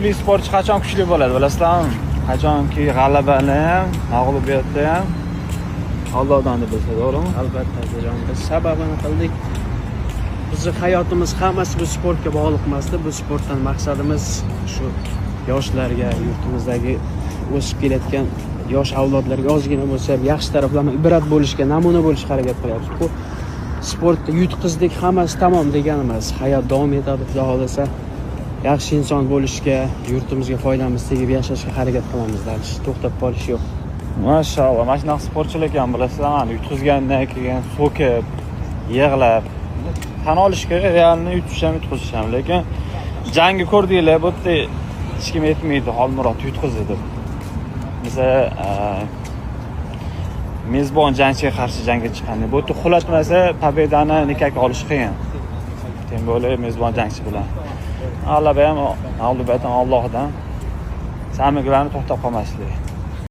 kuchli sportchi qachon kuchli bo'ladi, bilasizlarmi? Qachonki g'alabani ham, mag'lubiyatni ham Allohdan deb bilsa, to'g'rimi? Albatta, jon. Biz sababini qildik. Bizning hayotimiz hammasi bu sportga bog'liq emasdi. Bu sportdan maqsadimiz shu yoshlarga, yurtimizdagi o'sib kelayotgan yosh avlodlarga ozgina bo'lsa ham yaxshi taraflarni ibrat bo'lishga, namuna bo'lishga harakat qilyapmiz. Bu sportda yutqizdik, hammasi tamom degan emas. Hayot davom etadi, xudo xolasa. Yaxshi inson bo'lishga, yurtimizga foydamiz tegib yashashga harakat qilamiz. Dalish to'xtab qolish yo'q. Mashalloh, mana shunaqa sportchilar ekan, bilasizlarmi? Yutqizgandan keyin so'kib, yig'lab, tan olish kerak, Realni yutish ham, yutqizish ham. Lekin jangni ko'rdinglar, bu yerda hech kim aytmaydi, Xolmurod yutqizdi deb. Biza mezbon jangchiga qarshi jangga chiqqanda, bu yerda xulatmasa, pobedani nikaga olish qiyin. Tem bo'lib mezbon jangchi bilan. G'alaba ham, mag'lubiyat ham Allohdan. Samiglarni to'xtab qolmaslik.